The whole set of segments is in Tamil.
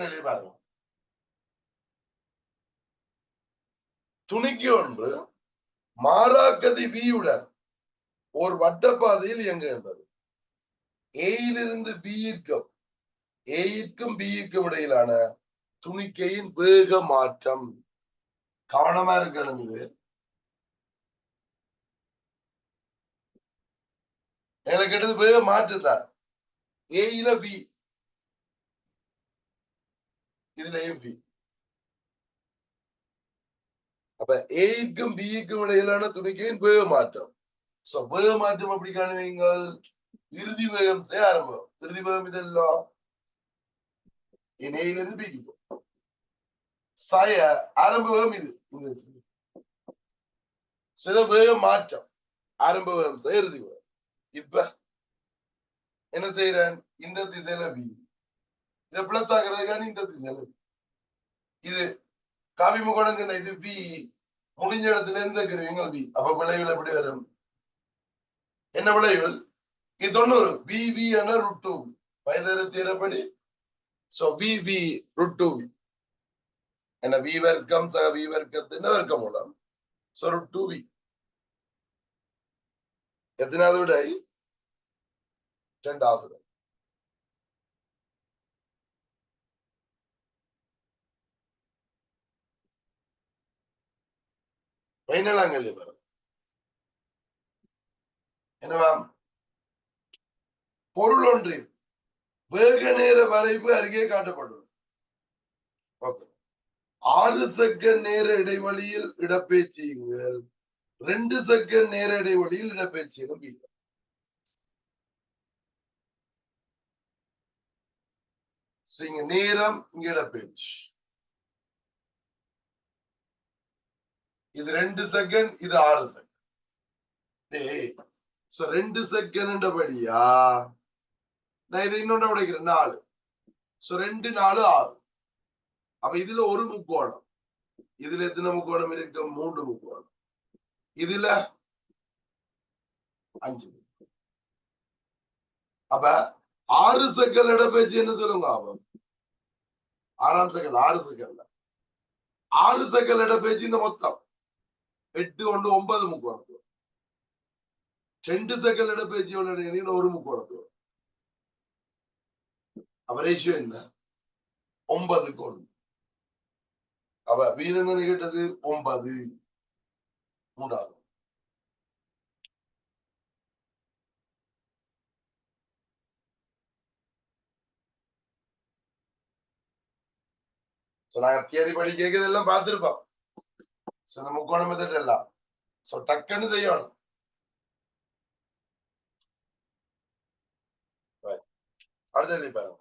கேள்வி பாருங்க. துணிக்கு ஒன்று மாறாக்கதி வியுடன் ஒரு வட்டப்பாதையில் இயங்குகின்றது. ஏயிலிருந்து ஏயிற்கும் பிக்கும் இடையிலான துணிக்கையின் வேக மாற்றம். கவனமா இருக்கணும். இது எனக்கு எடுத்து வேக மாற்றுதான். ஏயில பி, இதுலயும் பி. அப்ப ஏக்கும் பிக்கும் இடையிலான துணிக்கையின் வேக மாற்றம். வேக மாற்றம் அப்படி காணுவீங்கள். இறுதி வேகம் செய்ய ஆரம்பம். இறுதி வேகம் இதெல்லாம் ஏயிலிருந்து பிக்கு சாய ஆரம்ப வேகம் இது. இந்த சில வேக மாற்றம் ஆரம்ப வேகம் செய்ய இறுதி வேகம். இப்ப என்ன செய்யறேன்? இந்த திசையில பி, இதை பிளஸ் ஆகிறதுக்கான இந்த திசையில இது காவி முகோணங்க. இது பி முடிஞ்ச இடத்துல இருந்து இருக்கிறவங்க பி. அப்ப விளைவுகள் எப்படி வரும்? என்ன விளைவுகள்? இது 90 பிபி என √2 வயதர தீரப்படி. சோ பிபி √2 என்ன வி வர்க்கம் சக வி வர்க்கத்தின் வர்க்க மூலம். சோ √2 எத்தனாவது விடை? 2வது விடை. பைனலாங்கல்ல வரும். என்னவாம்? பொருள் ஒன்றின் வேக நேர வரைவு அருகே காட்டப்பட்டுள்ளது. 6 செகண்ட் நேர இடைவெளியில் இடப்பெயர்ச்சியுங்கள். 2 செகண்ட் நேர இடைவெளியில் இடப்பெயர்ச்சியும் வீதம். இங்க நேரம், இங்க இடப்பெயர்ச்சி. இது 2 செகண்ட், இது 6 செகண்ட். 2 செகண்ட் படியா நான் இதை இன்னொன்று உடைக்கிறேன் 4. 2 4 6. அப்ப இதுல ஒரு முக்கோணம். இதுல எத்தனை முக்கோணம் இருக்கு? 3 முக்கோணம். இதுல 5. அப்ப 6 செகண்ட் இடப்பெயர்ச்சி என்ன சொல்லுங்க? ஆபம் 6ஆம் செகண்ட் 6 செகண்ட்ல 6 செகண்ட் இடப்பெயர்ச்சி இந்த மொத்தம் 8 1 9 முக்கோணத்துவம். 2 செகண்ட் இடப்பெயர்ச்சி ஒரு முக்கோணத்துவம். அப்ப ரேஷியோ என்ன? 9க்கு 1. அப்ப வீதம் கேட்டது 9 3ஆகும். நாங்க தியரி படி கேட்கறதெல்லாம் பார்த்திருப்போம். இந்த முக்கோண மெத்தட் எல்லாம் டக்குன்னு செய்யணும். அடுத்த பாருங்க.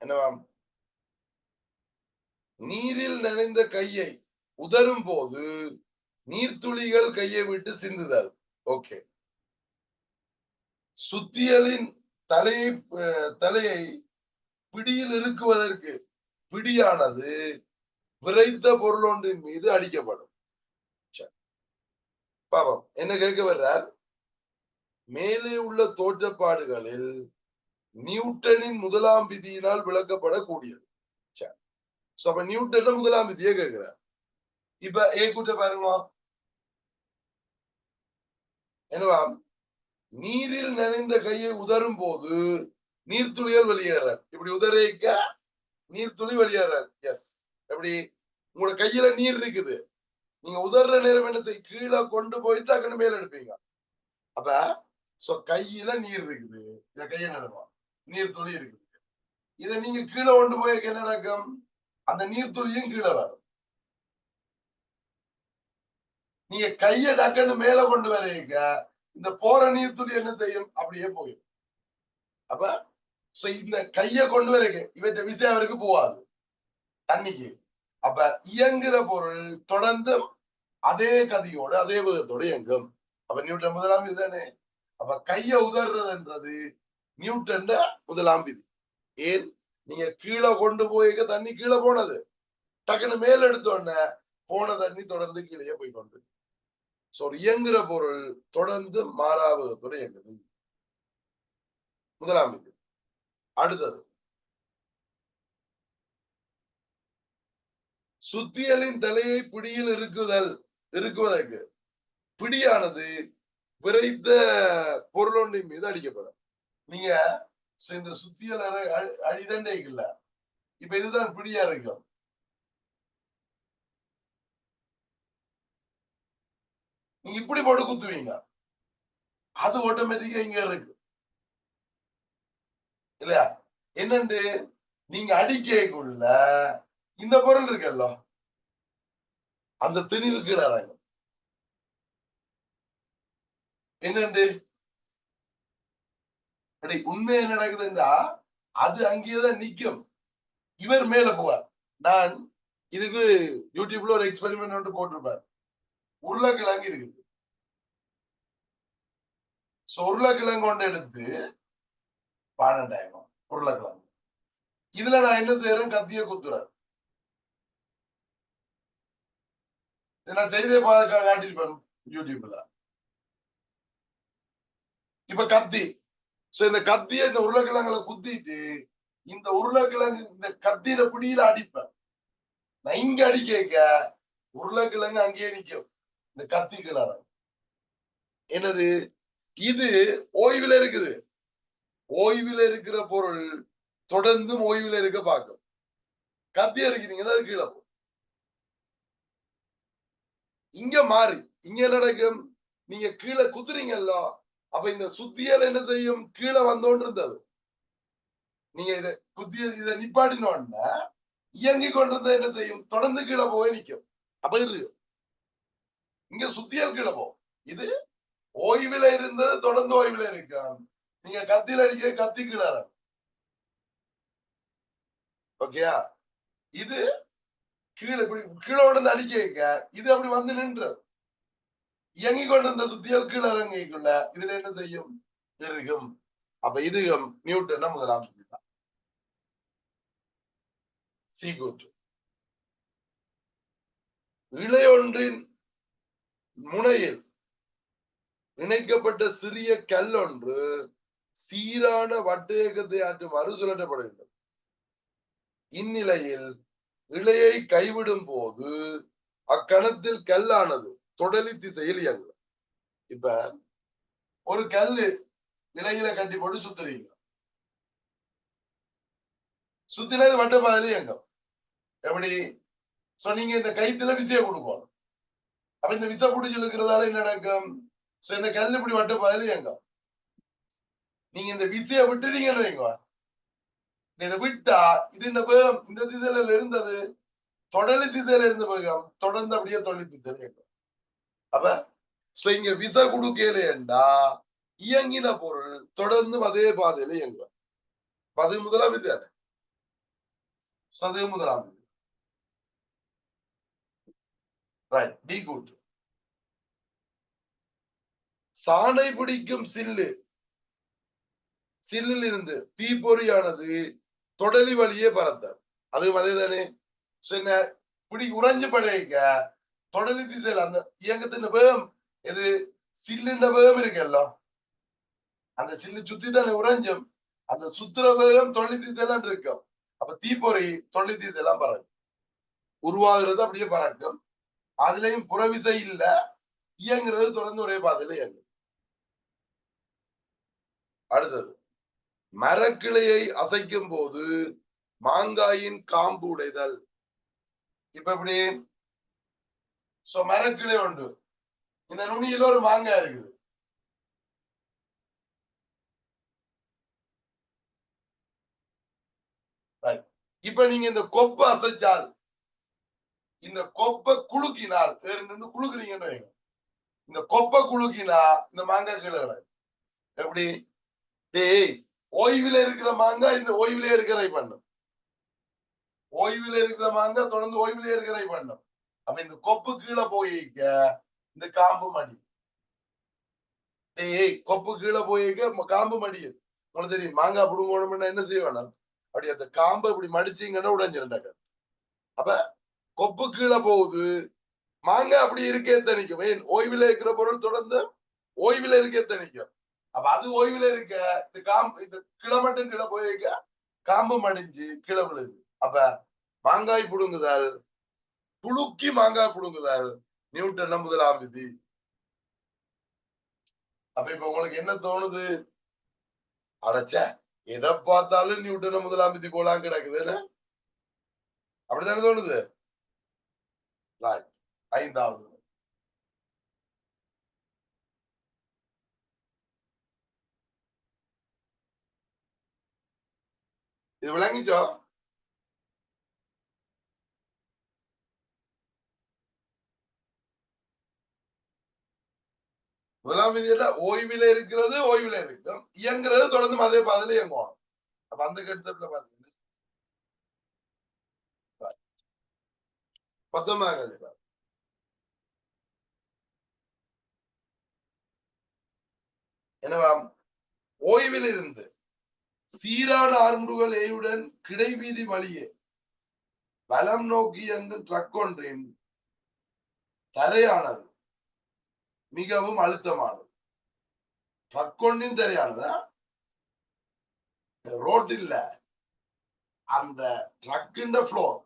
என்னவா? நீரில் நனைந்த கையை உதரும் போது நீர்த்துளிகள் கையை விட்டு சிந்துதல். ஓகே. சுத்தியலின் தலையை பிடியில் இருக்குவதற்கு பிடியானது விரைத்த பொருள் ஒன்றின் மீது அடிக்கப்படும். பாவம் என்ன கேட்க வர்றார்? மேலே உள்ள தோற்றப்பாடுகளில் நியூட்டனின் முதலாம் விதியினால் விளக்கப்படக்கூடியது. அப்ப நியூட்டன் முதலாம் விதியை கேட்கிறார். இப்ப ஏ கூட்ட பாருங்க. என்னவா? நீரில் நனைந்த கையை உதரும் போது நீர்த்துளிகள் வெளியேறார். இப்படி உதறிக்க நீர்த்துளி வெளியேறார். எஸ். எப்படி? உங்களோட கையில நீர் இருக்குது. நீங்க உதர்ற நேரம் என்ன செய்ய? கீழே கொண்டு போயிட்டு அக்கன்னு மேல எடுப்பீங்க. அப்ப கையில நீர் இருக்குது. இத கையை நடுவா நீர்த்துளி இருக்குது. இதை நீங்க கீழே கொண்டு போய் என்ன நடக்கும்? அந்த நீர்த்துளியும் கீழே வரும். நீங்க கையை டக்குன்னு மேல கொண்டு வரைக்க இந்த போற நீர்த்துளி என்ன செய்யும்? அப்படியே போயிடும். அப்ப இந்த கையை கொண்டு வரைக்க இவற்றை விசை அவருக்கு போவாது தண்ணிக்கு. அப்ப இயங்குற பொருள் தொடர்ந்து அதே கதியோடு அதே வேகத்தோடு இயங்கும். அப்ப நியூட்டன் முதலாம் விதி தானே. அப்ப கைய உதர்றதுன்றது நியூட்டன் முதலாம் விதி. ஏன்? நீங்க கீழே கொண்டு போய்க்க தண்ணி கீழே போனது டக்குன்னு மேல எடுத்தோடனே போன தண்ணி தொடர்ந்து கீழே போய் கொண்டு. இயங்குற பொருள் தொடர்ந்து மாறாவகத்தோட இயங்குது. முதலாம் விதி. அடுத்தது, சுத்தியலின் தலையை பிடியில் இருக்குவதற்கு பிடியானது விரைத்த பொருளொன்றின் மீது அடிக்கப்படும். நீங்க இந்த சுத்தியல் அடிதண்டை இல்ல, இப்ப இதுதான் பிடியா இருக்கும். நீங்க இப்படி போட்டு குத்துவீங்க, அது ஆட்டோமேட்டிக்கா இங்க இருக்கு இல்லையா? என்னண்டு நீங்க அடிக்கைக்குள்ள இந்த பொருள் இருக்குல்ல, அந்த திணிவு கீழே இறங்கும். என்னண்டு உண்மை என்ன நடக்குதுன்றா, அது அங்கேயேதான் நிக்கும், இவர் மேல போவார். நான் இதுக்கு யூடியூப்ல ஒரு எக்ஸ்பெரிமெண்ட் போட்டிருப்பேன். உருளைக்கிழங்கு இருக்குது. உருளைக்கிழங்கு கொண்டு எடுத்து 12,000 உருளைக்கிழங்கு, இதுல நான் என்ன செய்யறேன், கத்திய குத்துறேன். நான் செய்தே காட்டியிருப்பேன் யூடியூப்ல. இப்ப கத்தி, இந்த கத்திய இந்த உருளைக்கிழங்குல குத்திட்டு இந்த உருளைக்கிழங்கு இந்த கத்தியில பிடியில அடிப்பேன். நான் இங்க அடிக்க உருளைக்கிழங்கு அங்கேயே நிக்கும், இந்த கத்தி கிளார. என்னது இது? ஓய்வுல இருக்குது. ஓய்வுல இருக்கிற பொருள் தொடர்ந்து ஓய்வுல இருக்க பார்க்கும். கத்தியா இருக்கிறீங்கன்னா அது கீழே போகும். இங்க மாறி இங்க நடக்கும், நீங்க கீழே குத்துறீங்கல்ல, அப்ப இந்த சுத்தியல் என்ன செய்யும், கீழே வந்தோன்னு இருந்தது. நீங்க இதை குத்திய இதை நிப்பாட்டினோன்னா இயங்கி கொண்டிருந்த என்ன செய்யும், தொடர்ந்து கீழே போய் நிற்கும். அப்ப இருக்கு இங்க சுத்தியல் கீழே போகும். இது ஓய்வுல இருந்தது தொடர்ந்து ஓய்வுல இருக்கும். நீங்க கத்தியில் அடிக்க கத்தி கீழே. ஓகேயா? இது கீழே கீழே உடனே அடிக்க இது அப்படி வந்து நின்று இயங்கி கொண்டிருந்த சுத்தியல் கீழே இறங்கிக்குள்ள இதுல என்ன செய்யும், இருக்கும். அப்ப இது நியூட்டன் முதலாம் விதி. சி கூற்று, இழையொன்றின் முனையில் இணைக்கப்பட்ட சிறிய கல் ஒன்று சீரான வட்டேகத்தை ஆற்றும் மறுசுழற்றப்படுகின்றது. இந்நிலையில் இழையை கைவிடும் போது அக்கணத்தில் கல்லானது தொடலி திசையில் இயங்கும். இப்ப ஒரு கல்லு இலையில கட்டி போட்டு சுத்துறீங்க, சுத்தினது வட்ட பாதையில இயங்கும். எப்படி? நீங்க இந்த கைத்துல விசைய கொடுக்கணும். அப்ப இந்த விசை பிடிச்சி இழுக்கிறதால என்ன நடக்கும், இந்த கல் இப்படி வட்ட பாதையில இயங்கும். நீங்க இந்த விசைய விட்டுட்டீங்கன்னு வைங்க, இதை விட்டா இது இந்த திசையில இருந்தது தொடலி திசையில இருந்து வேகம் தொடர்ந்து அப்படியே தொழில் திசையில இயங்கும். அப்ப இங்க விசை கொடுக்கலா இயங்கின பொருள் தொடர்ந்து அதே பாதையில இயங்கும். அது முதலாம் விதி. அது முதலாம் விதி. ரைட். டி கூற்று, சாணை பிடிக்கும் சில்லில் இருந்து தீப்பொறியானது தொடலி வழியே பறத்தார். அதுவும் அதேதானே. பிடி உறைஞ்சு படைக்க தொடலி திசையில் அந்த இயக்கத்தின் வேகம் எது, சில்லுன்ற வேகம் இருக்குல்ல, அந்த சில்லு சுத்தி தானே உறைஞ்சும், அந்த சுத்துற வேகம் தொழில் திசையெல்லாம் இருக்கும். அப்ப தீப்பொறி தொழில் திசையெல்லாம் பறக்கும், உருவாகிறது அப்படியே பறக்கும். அதுலயும் புறவிசை இல்ல, இயங்குறது தொடர்ந்து ஒரே பாதையில இயங்கும். அடுத்தது, மரக்கிளையை அசைக்கும் போது மாங்காயின் காம்பு உடைதல். இப்ப எப்படி, மரக்கிளை உண்டு, இந்த நுனியில ஒரு மாங்காய் இருக்குது. இப்ப நீங்க இந்த கொப்பை அசைச்சால், இந்த கொப்பை குலுக்கினால், குலுக்குறீங்கன்னு வைங்க, இந்த கொப்பை குலுக்கினா இந்த மாங்காய் கீழே கிடக்கு. எப்படி? டேய், ஓய்வுல இருக்கிற மாங்காய் இந்த ஓய்விலே இருக்கிற பண்ணும், ஓய்வுல இருக்கிற மாங்காய் தொடர்ந்து ஓய்விலே இருக்கிற பண்ணும். அப்ப இந்த கொப்பு கீழே போயிக்க இந்த காம்பு மடி. டேய், கொப்பு கீழே போயிக்க காம்பு மடியும். உங்களுக்கு தெரியும், மாங்காய் புடுங்கணும்னா என்ன செய்ய வேணாம், அப்படி அந்த காம்பை இப்படி மடிச்சீங்கன்னா உடைஞ்சிருந்தாங்க. அப்ப கொப்பு கீழே போகுது, மாங்காய் அப்படி இருக்கே தணிக்கும். ஏன் ஓய்வில் இருக்கிற பொருள் தொடர்ந்து ஓய்வில் இருக்கே தணிக்கும். அப்ப அது ஓய்வில் இருக்க இது காம்பு இது கிளை மட்டும் கீழே போயிருக்க காம்பு மடிஞ்சு கீழே விழுது. அப்ப மாங்காய் புடுங்குதல் புழுக்கி மாங்காய் புடுங்குதல் நியூட்டன் முதலாம் விதி. அப்ப இப்ப உங்களுக்கு என்ன தோணுது? அடைச்ச எதை பார்த்தாலும் நியூட்டன் முதலாம் விதி போலாம் கிடக்குதுன்னு அப்படித்தானே தோணுது. ஐந்தாவது இது விளங்கிச்சோ? முதலாம் விதியில ஓய்வில இருக்கிறது ஓய்வில இருக்கும், இயங்குறது தொடர்ந்து அதே பாதையில இயங்குவோம். அப்ப அந்த கன்செப்ட்ல பாத்தீங்கன்னா 19 என்னவா ஓய்வில் இருந்து சீரான ஆர்முடுகள் ஏயுடன் கிடைவீதி வழியே வலம் நோக்கி இயங்கும் ட்ரக் ஒன்றின் தரையானது மிகவும் அழுத்தமானது. ட்ரக் ஒன்றின் தரையானதா ரோட் இல்ல, அந்த ட்ரக்கின் ஃப்ளோர்.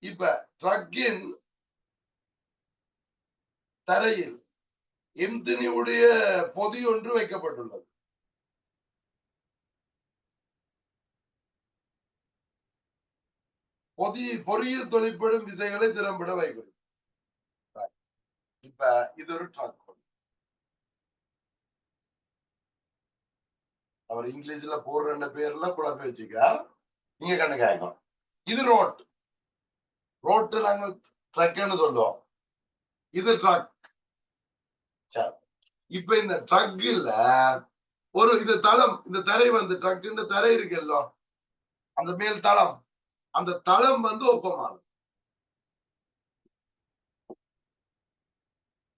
இப்ப ட்ரக்கின் தரையில் எம்தினியுடைய பொதி ஒன்று வைக்கப்பட்டுள்ளது. பொறியில் தொழிற்படும் விசைகளை திறம்பட வைக்கும். இப்ப இது ஒரு ட்ரக். அவர் இங்கிலீஷ்ல போடுற பேர்ல குழப்பி வச்சுக்கார், நீங்க கண்டுக்காயங்க. இது ரோட், ரோட்டு நாங்க ட்ரக்னு சொல்லுவோம், இது ட்ரக். இப்ப இந்த ட்ரக்ல ஒரு இது தளம், இந்த தரை வந்து ட்ரக் தரை இருக்குல்ல, அந்த மேல் தளம், அந்த தளம் வந்து ஒப்பமானது.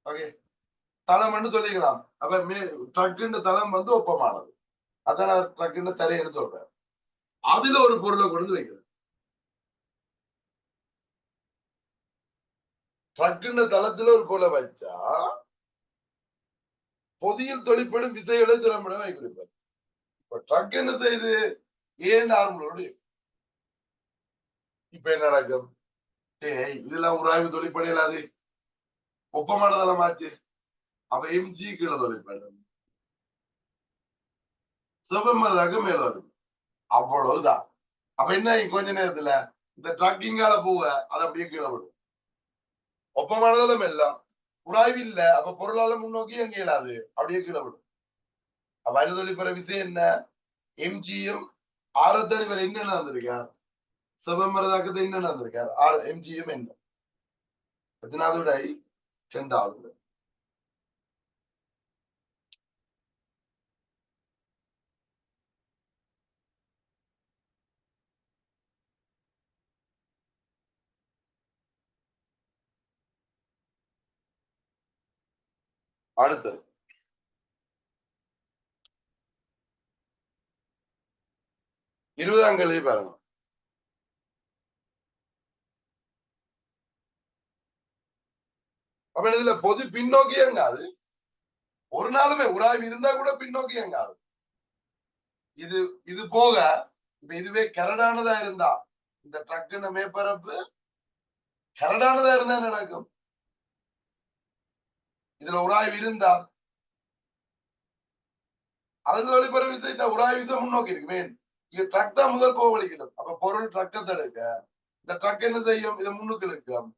ஓகே, தளம்னு சொல்லிக்கலாம். அப்ப ட்ரக் தளம் வந்து ஒப்பமானது, அதான் அவர் ட்ரக் தரைன்னு சொல்றாரு. அதுல ஒரு பொருளை கொண்டு வைக்கிறது. ட்ரக் தளத்துல ஒரு பொருளை வச்சா பொதியில் தொழிற்படும் விசைகளை திறம்பட வைக்கிறார். இப்ப ட்ரக் என்ன செய்து ஏன் ஆர்மலோடு இப்ப என்ன நடக்கும்? இதெல்லாம் உராய்வு தொழிற்பட இல்லாது ஒப்பமான தளமாச்சு. அப்ப எம்ஜி கீழே தொழிற்படும், செவ்வமதாக மேல வருது, அவ்வளவுதான். அப்ப என்ன கொஞ்ச நேரத்துல இந்த ட்ரக்கிங்கால போக அது அப்படியே கீழே விடும். ஒப்பமானதெல்லாம் எல்லாம் உராய்வு இல்ல, அப்ப பொருளால முன்னோக்கி அங்க இயலாது, அப்படியே கீழே விடும். அப்ப அது தொழிற்பெற விஷயம் என்ன? எம்ஜியும் ஆரத்தன் இவர் என்ன நடந்திருக்கார், செவ்வமரதாக்கத்தை என்ன நடந்திருக்கார், எம்ஜியும் என்ன 10வது விடை 2வது விடை. அடுத்தது 20ஆம் கேள்வி பாருங்க. அப்ப இதுல பொது பின்னோக்கி எங்காது, ஒரு நாளுமே உராய்வு இருந்தா கூட பின்னோக்கி எங்காது. இது இது போக இப்ப இதுவே கரடானதா இருந்தா, இந்த ட்ரக்குன மேற்பரப்பு கரடானதா இருந்தா என்ன நடக்கும்? இதுல உராய்வு இருந்தால் அதன் வெளிப்பற விசை இந்த உராய்வு விசை முன்னோக்கி இருக்கு. மேன் இது ட்ரக் தான் முதல் போக வலிக்கணும். அப்ப பொருள் ட்ரக்கை தடுக்க இந்த ட்ரக் என்ன செய்யும்? இதை முன்னுக்கு இழுக்கும்,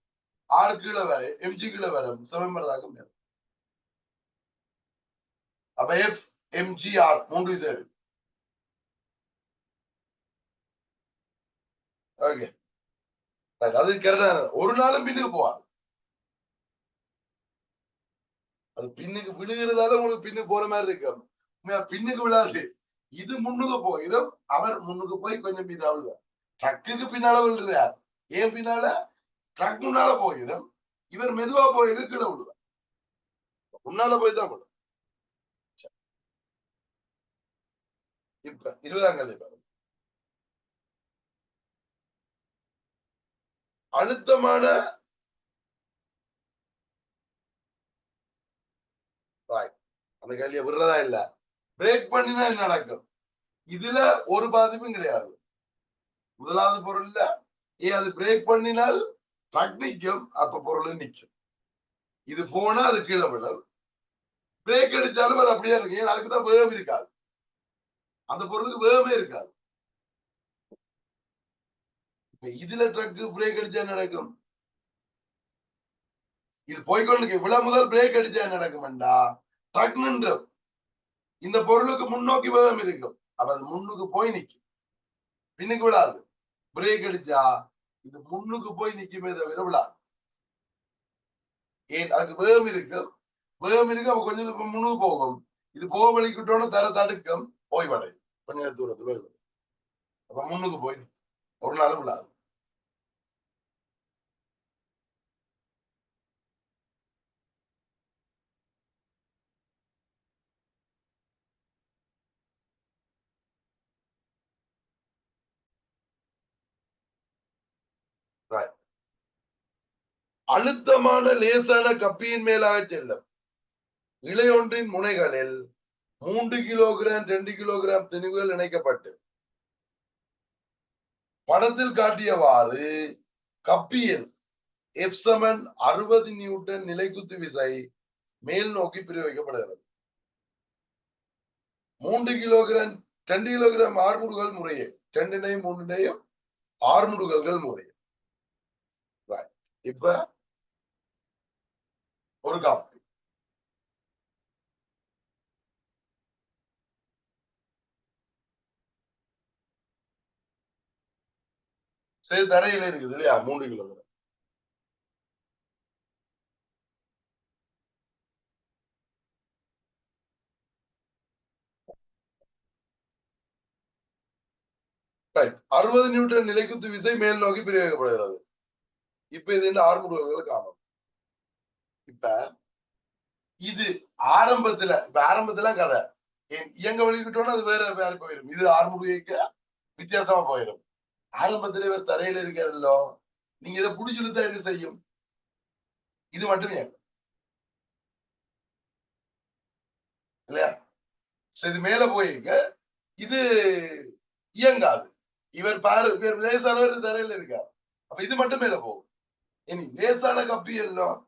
ஆறு கீழே வரை எம்ஜி கீழே வரும், செவம்பரதாக மேலும். அப்ப எஃப் எம்ஜிஆர் 3 விசை. ஓகே, அது கரெக்டானது. ஒரு நாளும் பின்னுக்கு போவாது, அது பின்னுக்கு விழுகிறதால உங்களுக்கு பின்னுக்கு போற மாதிரி இருக்கும். பின்னுக்கு விழாது, இது முன்னுக்கு போயிடும். அவர் முன்னுக்கு போய் கொஞ்சம் மீதா விழுவார். ட்ரக்குக்கு பின்னால விழுறார், ஏன் பின்னால ட்ரக் முன்னால போயிடும், இவர் மெதுவா போயிருக்கு கீழே விழுவார், முன்னால போய் தான் விழும். இப்ப 20ஆம் கேள்வி பாருங்க. அழுத்தமான அந்த கேள்வியை விடுறதா இல்ல. பிரேக் பண்ணினா என்ன நடக்கும்? இதுல ஒரு பாதிப்பும் கிடையாது. முதலாவது பொருள்ல அது பிரேக் பண்ணினால் ட்ரக் நிக்கும், அப்ப பொருள் நிக்கும். இது போனா அது கீழே விழும். பிரேக் அடிச்சாலும் அது அப்படியே இருக்கு. ஏன்னா அதுக்குதான் வேகம் இருக்காது. அந்த பொருளுக்கு வேகமே இருக்காது. இதுல ட்ரக் பிரேக் அடிச்சா நடக்கும். இது போய்கொண்டு இவ்வளவு முதல் பிரேக் அடிச்சா நடக்கும்டா, ட்ரக் நின்றும். இந்த பொருளுக்கு முன்னோக்கி வேகம் இருக்கும். அப்ப அது முன்னுக்கு போய் நிக்கும், பின்னுக்கு விழாது. பிரேக் அடிச்சா இது முன்னுக்கு போய் நிக்குமே தவிர விழாது. ஏன் அதுக்கு வேகம் இருக்கும். வேகம் இருக்கு, அப்ப கொஞ்சம் முன்னுக்கு போகும். இது போக வலிக்கிட்டோன்னு தர தடுக்கும், ஓய்வடை கொஞ்ச நேர தூரத்துல ஓய்வடை. அப்ப முன்னுக்கு போய் நிக்கும், ஒரு நாளும் விழாது. அழுத்தமான லேசான கப்பியின் மேலாக செல்லும் இழையொன்றின் முனைகளில் 3 கிலோகிராம் 2 கிலோகிராம் திணிவுகள் இணைக்கப்பட்டு படத்தில் காட்டியவாறு கப்பியில் எப்சமன் 60 நியூட்டன் நிலைக்குத்து விசை மேல் நோக்கி பிரயோகிக்கப்படுகிறது. 3 கிலோகிராம் 2 கிலோகிராம் ஆர்முடுகள் முறையே 2 3 ஆர்முடுகள் முறையே. இப்ப ஒரு கப்பி சரி தரையில இருக்குது இல்லையா, 3 கிலோகிராம். ரைட். 60 நியூட்டன் நிலைக்குத்து விசை மேல் நோக்கி பிரயோகிக்கப்படுகிறது. இப்ப இது என்ன ஆர்முடுகள் காணும். இப்ப இது ஆரம்பத்துல கதை இயங்க வலிக்கிட்டோன்னா அது வேற வேற போயிடும். இது ஆர்முடுகைக்கு வித்தியாசமா போயிடும். ஆரம்பத்துல இவர் தரையில இருக்காருல்லோ, நீங்க இதை புடிச்சுழுத்தா என்ன செய்யும்? இது மட்டுமே இல்லையா? இது மேல போயிருக்க, இது இயங்காது. இவர் பாரு, இவர் லேசானவர் தரையில இருக்கார். அப்ப இது மட்டும் மேல போகும். இனி லேசான கப்பி எல்லாம்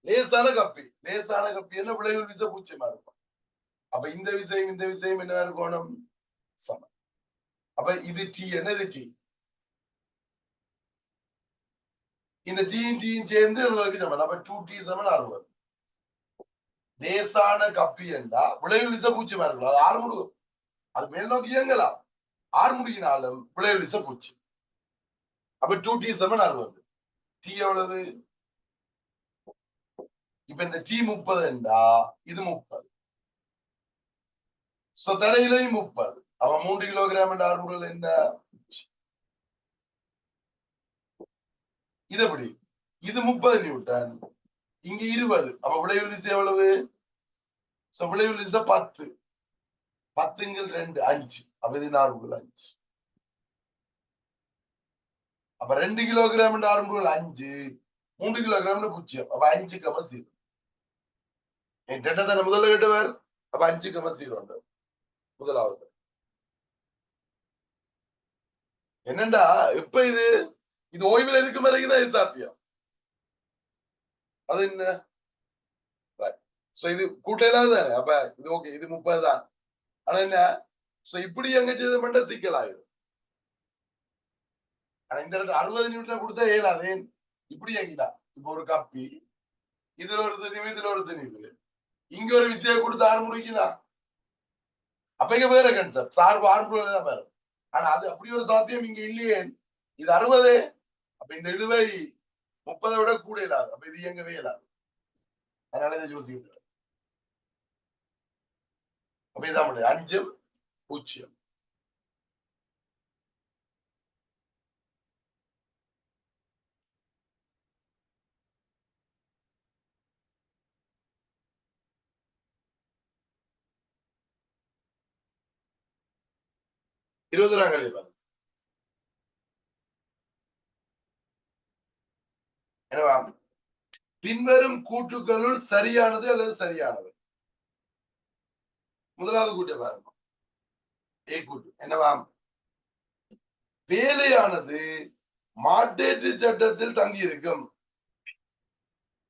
லேசான கப்பி என்ன விளைவில் விசை பூச்சியமா இருக்கும். அப்ப இந்த விசையும் என்ன இருக்கணும்? சமம். அப்ப இது டி என்னது டி? இந்த டீயும் சேர்ந்து 70 சமன். அப்ப 2t சமன் 60. லேசான கப்பி என்றா விளைவில் விசை பூச்சியமா இருக்கலாம். அது ஆறு முடியும். அது மேல் நோக்கி இயங்கலாம். ஆறு முடியினாலும் விளைவில் விசை பூச்சி. அப்ப 2t சமன் 60. டி எவ்வளவு? இப்ப இந்த டி 30 என்றா இது 30. தரையிலையும் 30. அவ 3 கிலோகிராம் என்ற ஆர்முடல் என்ன? இது எப்படி? இது 30 நியூட்டன், இங்க 20. அப்ப விளைவில் விசை எவ்வளவு? விளைவில் விசை 10. 10 2 5. அப்ப இது ஆர்முடல் 5. அப்ப 2 கிலோகிராம் என்ற ஆர்முடல் 5, 3 கிலோகிராம் 0. அப்ப 5,0. தானே முதல்ல கேட்டவர். அப்ப 5,0 முதலாவது. என்னண்டா இப்ப இது ஓய்வில் இருக்கும் வரைக்கும் தான் இது சாத்தியம். அது என்ன? இது கூட்டையிலாது தானே. அப்ப இது ஓகே, இது 30 தான். ஆனா என்ன, இப்படி எங்க செய்த மட்டும் சிக்கலாயிரும். ஆனா இந்த இடத்துல 60 நியூட்டன் கொடுத்தா ஏழாது. இப்படி எங்கிடா, இப்ப ஒரு கப்பி, இதுல ஒரு திணிவு, இதுல ஒரு திணிவு, இங்க ஒரு விஷயம் கொடுத்து ஆறு முடிக்கலாம். அப்ப இங்க வேற கன்செப்ட், சார்பு ஆறு தான் வேற. ஆனா அது அப்படி ஒரு சாத்தியம் இங்க இல்லையே. இது 60. அப்ப இந்த இழுவை 30 விட கூட இல்லாது. அப்ப இது இயங்கவே இல்லாது. அதனால இதை யோசிக்கிறது. அப்ப இதான் 5 0. இருபது நாங்கள் என்னவா பின்வரும் கூற்றுக்களுள் சரியானது அல்லது சரியானது. முதலாவது கூட்ட பாருங்க. ஏ கூட்டு என்னவாம்? வேலையானது மாற்றேற்று சட்டத்தில் தங்கி இருக்கும்.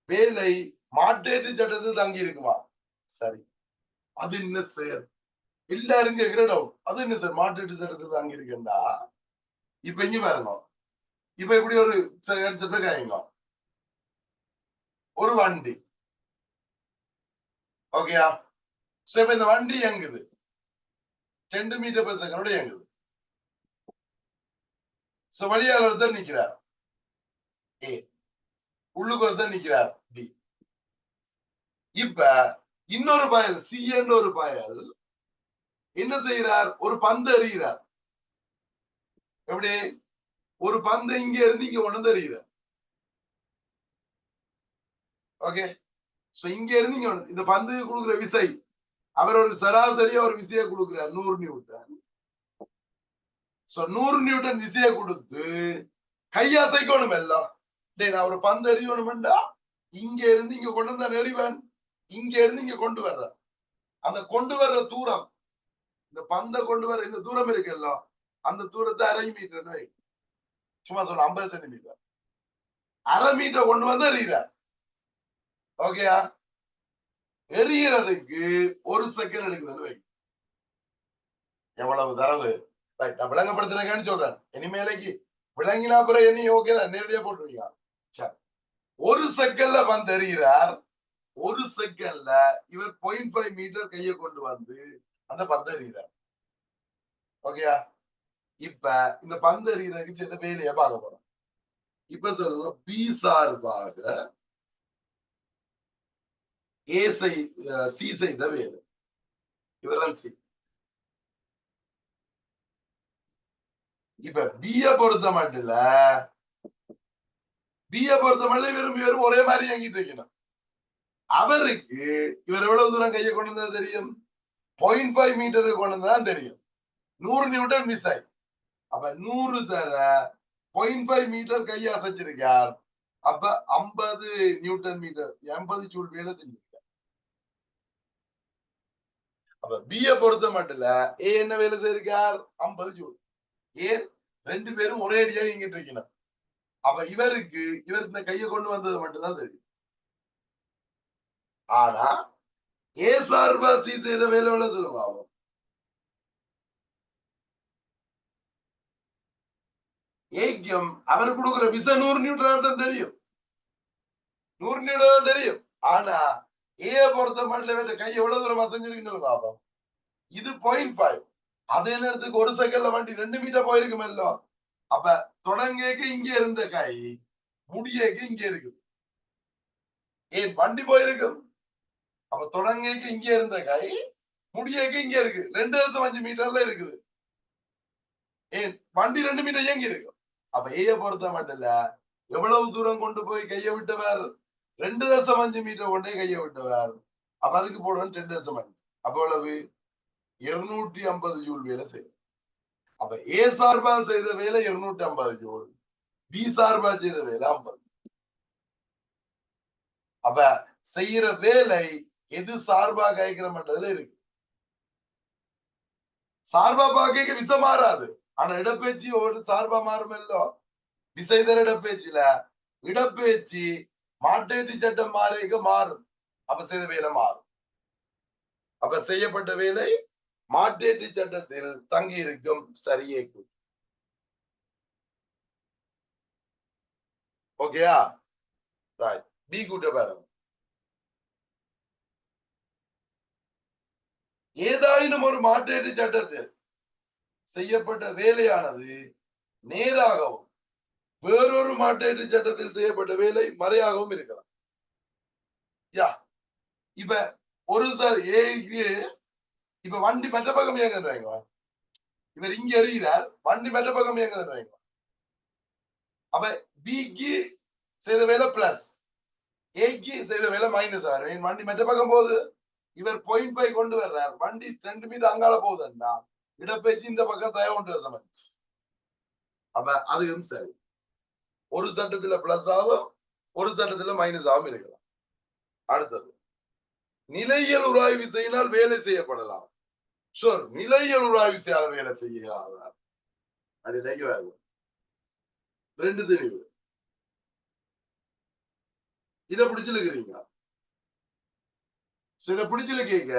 வேலை மாற்றேற்று சட்டத்தில் தங்கி இருக்குமா? சரி. அது என்ன செயல்? எல்லாரும் கேட்கிற டவுட். அது என்ன சார் மாற்றேற்று சட்டத்தில் தங்கி இருக்குண்டா? இப்ப இங்க பாருங்க. இப்ப இப்படி ஒரு காயுங்க. ஒரு வண்டி. ஓகேயா? இப்ப இந்த வண்டி இயங்குது 2 மீட்டர் per செகண்டோட இயங்குது. வழியாளர் ஒருத்தர் நிக்கிறார் ஏ, உள்ளுக்கு ஒருத்தர் நிக்கிறார் பி. இப்ப இன்னொரு பயல் சி என்ற ஒரு பயல் என்ன செய்யறார்? ஒரு பந்து எறிகிறார். எப்படி? ஒரு பந்து இங்க இருந்து இங்க கொண்டு எறிகிறார். ஓகே, இங்க இருந்து இங்க இந்த பந்து கொடுக்குற விசை, அவர் ஒரு சராசரியா ஒரு விசையை கொடுக்கிறார் 100 நியூட்டன். 100 நியூட்டன் விசையை கொடுத்து கையசைக்கணும் எல்லாம். நான் ஒரு பந்து எறியணும்டா இங்க இருந்து இங்க கொண்டு வந்த எறிவன், இங்க இருந்து இங்க கொண்டு வர்றேன். அந்த கொண்டு வர்ற தூரம், இந்த பந்தை கொண்டு வர இந்த தூரம் இருக்குல்ல, அந்த தூரத்தை 1/2 மீட்டர், சும்மா சொல்ல 50 சென்டிமீட்டர், 1/2 மீட்டர் கொண்டு வந்து எறிகிறார். ஓகேயா? எறிகிறதுக்கு 1 செகண்ட் எடுக்குதுன்னு வை. எவ்வளவு தரவு? நான் விளங்கப்படுத்துறேன்னு சொல்றேன். இனிமேலைக்கு விளங்கினா பிறகு என்ன ஓகே தான், நேரடியா போட்டுருவீங்க. சரி, 1 செகண்ட்ல வந்து எறிகிறார். 1 செகண்ட்ல இவர் 0.5 மீட்டர் கையை கொண்டு வந்து அந்த பந்து எறிகிறார். ஓகேயா? இப்ப இந்த பந்து எறிகிறதுக்கு சில வேலையை பார்க்க போறோம். இப்ப சொல்லுங்க, பி சார்பாக ஏ சி செய்த வேலை. இவர்கள் சி. இப்ப பிய பொறுத்த மட்டும் இவரும் ஒரே மாதிரி இயங்கிட்டு இருக்கணும். அவருக்கு இவர் எவ்வளவு தூரம் கையை கொண்டு வந்தா தெரியும்? 0.5 மீட்டருக்கு கொண்டு வந்தா தெரியும். 100 நியூட்டன் மிஸ் ஆயி. அப்ப 100 தர 0.5 மீட்டர் கையை அசைச்சிருக்கார். அப்ப 50 நியூட்டன் மீட்டர், 80 ஜூல் வேலை செஞ்சிருக்கார். அப்ப பிய பொறுத்த மட்டும் ஏ என்ன வேலை செய்திருக்கார்? 50 ஜூல். ஏன்? 2 பேரும் ஒரே அடியா இயங்கிட்டு இருக்கணும். அப்ப இவர் இந்த கையை கொண்டு வந்தது மட்டும்தான் தெரியும். ஆனா ஏ சார்பா சி செய்த வேலை எவ்வளவு சொல்லுங்க ஆகும்? ஏக்கும் அவர் கொடுக்குற விசை 100 நியூட்டன் தான் தெரியும். 100 நியூட்டன் தான் தெரியும். ஆனா ஏ பொறுத்த மட்டும் கை எவ்வளவு தூரம் அசைஞ்சிருக்குன்னு சொல்லுங்க ஆகும்? இது 0.5. அதே நேரத்துக்கு 1 செகண்ட்ல வண்டி 2 மீட்டர் போயிருக்குமல்லோ. அப்ப தொடங்கேக்கு இங்க இருந்த கை முடியேக்கு இங்க இருக்குது. ஏன் வண்டி போயிருக்கும்? அப்ப தொடங்கேக்கு இங்க இருந்த கை முடியேக்கு இங்க இருக்கு. 2.5 மீட்டர்ல இருக்குது. ஏன் வண்டி 2 மீட்டர் இயங்கி இருக்கு. அப்ப ஏய பொறுத்த மட்டும் எவ்வளவு தூரம் கொண்டு போய் கையை விட்டவர்? 2.5 மீட்டர் கொண்டே கையை விட்டவர். அப்ப அதுக்கு போடுறோம் 2.5. அப்ப எவ்வளவு? 250 ஜூல் வேலை செய்யும். அப்ப ஏ சார்பா செய்த வேலை 250 ஜூல், பி சார்பா செய்த வேலை 50. அப்ப செய்யற வேலை எது சார்பா கேட்கிற மட்டத்துல இருக்கு. சார்பா பாக்க விசை மாறாது. ஆனா இடப்பெயர்ச்சி ஒவ்வொரு சார்பா மாறுமல்லோ. விசைதர இடப்பெயர்ச்சியில இடப்பெயர்ச்சி மாற்றேற்று சட்டம் மாறும். அப்ப செய்த வேலை மாறும். அப்ப செய்யப்பட்ட வேலை மாற்றேற்று சட்டத்தில் தங்கி இருக்கும். சரியே. ஓகேயா? ரைட். பி கூட்ட பாருங்க. ஏதாயினும் ஒரு மாற்றேற்று சட்டத்தில் செய்யப்பட்ட வேலையானது நேராகவும் வேறொரு மாற்றேற்று சட்டத்தில் செய்யப்பட்ட வேலை மறையாகவும் இருக்கலாம். யா, இப்ப ஒரு சார் ஏக்கு இப்ப வண்டி மற்ற பக்கம் இயங்குறாங்க. இவர் இங்க எறிகிறார், வண்டி மற்ற பக்கம் இயங்குறாங்க. அப்ப பிக்கு செய்த வேலை பிளஸ், ஏக்கு செய்த வேலை மைனஸ் ஆகும். வண்டி மற்ற பக்கம் போகுது, இவர் 0.5 கொண்டு வர்றார், வண்டி 2 மீட்டர் அங்கால போகுதுன்னா இடப்பெயர்ச்சி இந்த பக்கம் செய்ய கொண்டு சமைச்சு. அப்ப அதுவும் சரி. ஒரு சட்டத்துல பிளஸ் ஆகும், ஒரு சட்டத்துல மைனஸாகவும் இருக்கலாம். அடுத்தது நிலையியல் உராய்வு விசையினால் வேலை செய்யப்படலாம். ஷோர், நிலையியல் உராய்வு விசையால வேலை செய்யலாம். அது வேறு ரெண்டு தெளிவு. இதை பிடிச்சிருக்கிறீங்க. இதை பிடிச்சிருக்கீங்க.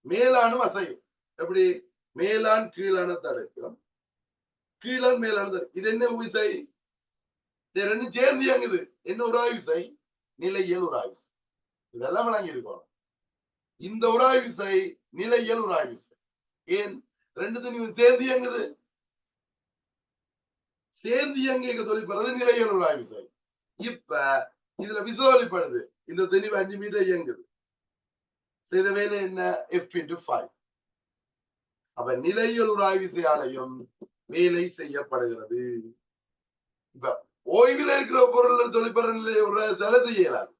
மேலானும் அசையும். எப்படி? மேலான் கீழான தடுக்கம், கீழான் மேலான தடுக்கம். இது என்ன விசை? ரெண்டும் சேர்ந்து இயங்குது. என்ன உராய்வு விசை? நிலையியல் உராய்வு விசை. இதெல்லாம் விளங்கி இருக்கணும். இந்த உராய்வு விசை நிலையியல் உராய்வு விசை. ஏன் ரெண்டு தனியும் சேர்ந்து இயங்குது? சேர்ந்து இயங்க தொழிற்படுறது நிலையியல் உராய்வு விசை. இப்ப இதுல விசை வெளிப்படுது. இந்த தெளிவு 5 மீட்டர் இயங்குது. செய்த வேலை என்ன? F×5. அப்ப நிலையியல் உராய்வு விசையாலையும் வேலை செய்யப்படுகிறது. இப்ப ஓய்வில் இருக்கிற பொருள் தொழிற்படுற நிலையை ஒரு செலை செய்யலாது.